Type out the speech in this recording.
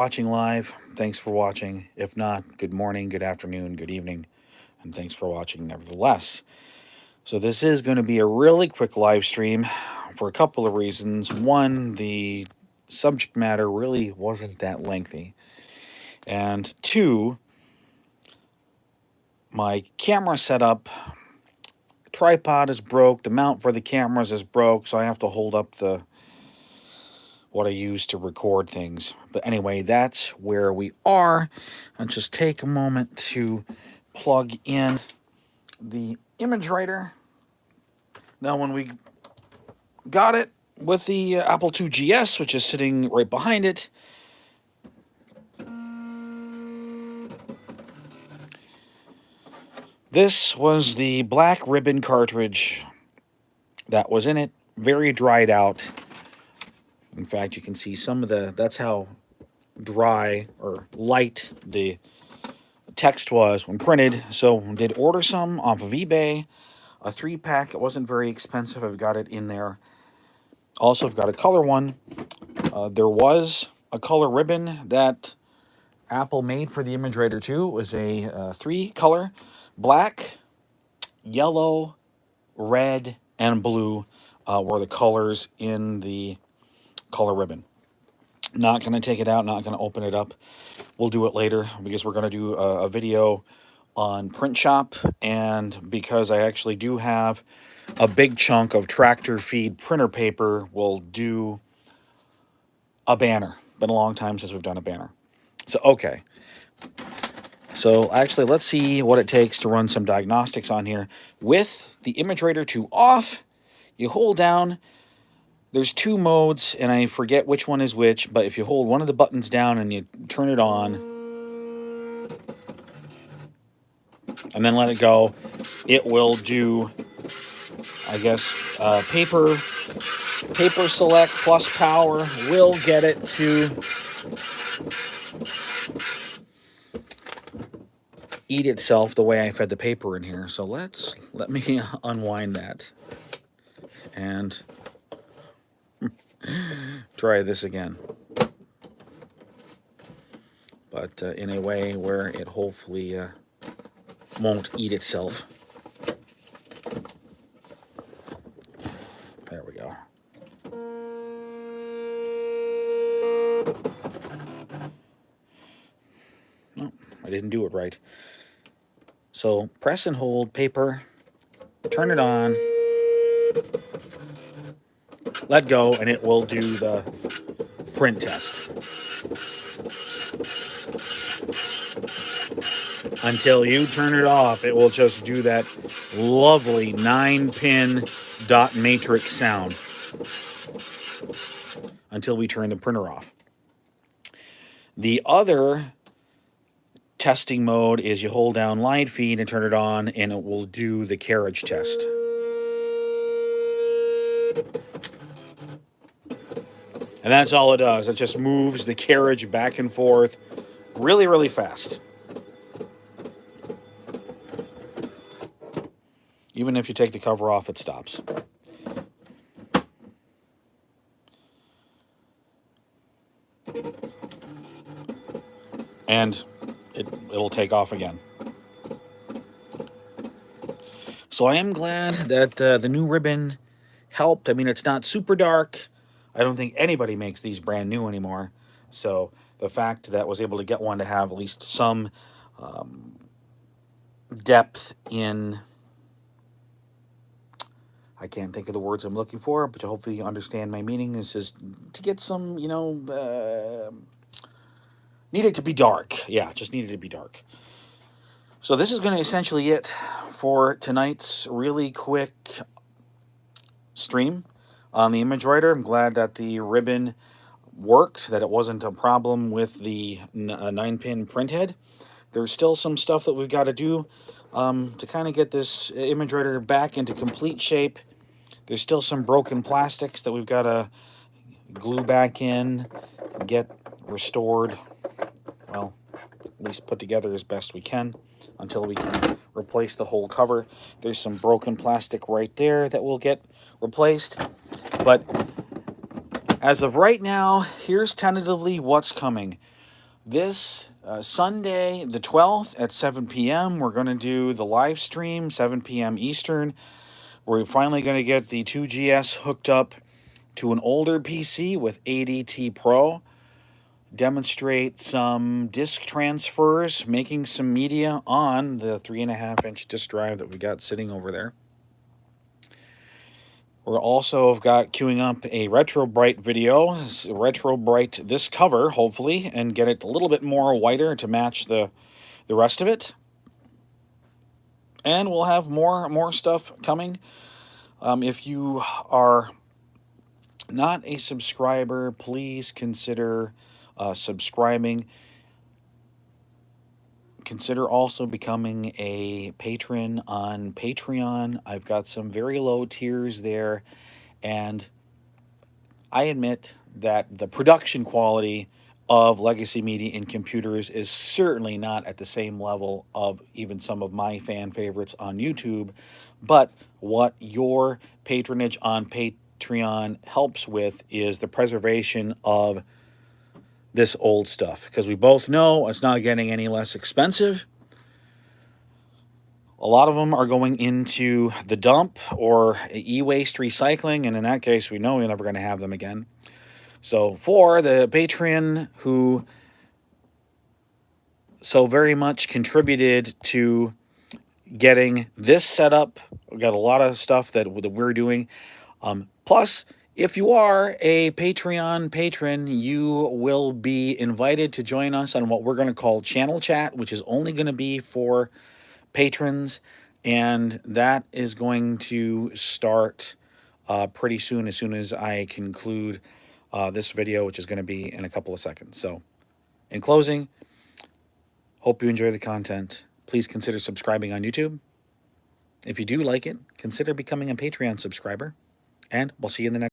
Watching live, thanks for watching. If not, good morning, good afternoon, good evening, and thanks for watching nevertheless. So this is going to be a really quick live stream for a couple of reasons. One, the subject matter really wasn't that lengthy. And two, my camera setup, tripod is broke, the mount for the cameras is broke, so I have to hold up what I use to record things. But anyway, that's where we are. I'll just take a moment to plug in the ImageWriter. Now, when we got it with the Apple II GS, which is sitting right behind it, this was the black ribbon cartridge that was in it, very dried out. In fact, you can see some of that's how dry or light the text was when printed. So did order some off of eBay, a 3-pack. It wasn't very expensive. I've got it in there. Also, I've got a color one. There was a color ribbon that Apple made for the ImageWriter II. It was a 3-color, black, yellow, red, and blue were the colors in the color ribbon. Not going to take it out, not going to open it up. We'll do it later because we're going to do a video on Print Shop, and because I actually do have a big chunk of tractor feed printer paper, we'll do a banner. Been a long time since we've done a banner. So, okay. So, actually, let's see what it takes to run some diagnostics on here. With the ImageWriter II off, you hold down. There's 2 modes, and I forget which one is which, but if you hold one of the buttons down and you turn it on, and then let it go, it will do, I guess, paper select plus power will get it to eat itself the way I fed the paper in here. So let me unwind that and try this again, but in a way where it hopefully won't eat itself. There we go. No, I didn't do it right. So press and hold paper, turn it on, let go, and it will do the print test. Until you turn it off, it will just do that lovely 9-pin dot matrix sound until we turn the printer off. The other testing mode is you hold down line feed and turn it on, and it will do the carriage test. And that's all it does. It just moves the carriage back and forth really, really fast. Even if you take the cover off, it stops. And it'll take off again. So I am glad that the new ribbon helped. I mean, it's not super dark. I don't think anybody makes these brand new anymore. So the fact that I was able to get one to have at least some depth in, I can't think of the words I'm looking for, but hopefully you understand my meaning, is just to get some, need it to be dark. Yeah, just needed to be dark. So this is going to essentially it for tonight's really quick stream on the ImageWriter. I'm glad that the ribbon worked, that it wasn't a problem with the 9-pin print head. There's still some stuff that we've got to do to kind of get this ImageWriter back into complete shape. There's still some broken plastics that we've got to glue back in, get restored, well, at least put together as best we can until we can replace the whole cover. There's some broken plastic right there that will get replaced. But as of right now, here's tentatively what's coming. This Sunday, the 12th at 7 p.m., we're going to do the live stream, 7 p.m. Eastern. We're finally going to get the 2GS hooked up to an older PC with ADT Pro, demonstrate some disk transfers, making some media on the 3.5-inch disk drive that we got sitting over there. We're also got queuing up a Retro Bright video, Retro Bright this cover, hopefully, and get it a little bit more whiter to match the rest of it. And we'll have more stuff coming. If you are not a subscriber, please consider subscribing. Consider also becoming a patron on Patreon. I've got some very low tiers there, and I admit that the production quality of legacy media in computers is certainly not at the same level of even some of my fan favorites on YouTube, but what your patronage on Patreon helps with is the preservation of this old stuff, because we both know it's not getting any less expensive. A lot of them are going into the dump or e-waste recycling, and in that case, we know we're never going to have them again. So for the patron who so very much contributed to getting this set up, we've got a lot of stuff that we're doing. Plus, if you are a Patreon patron, you will be invited to join us on what we're going to call Channel Chat, which is only going to be for patrons, and that is going to start pretty soon, as soon as I conclude this video, which is going to be in a couple of seconds. So, in closing, hope you enjoy the content. Please consider subscribing on YouTube. If you do like it, consider becoming a Patreon subscriber, and we'll see you in the next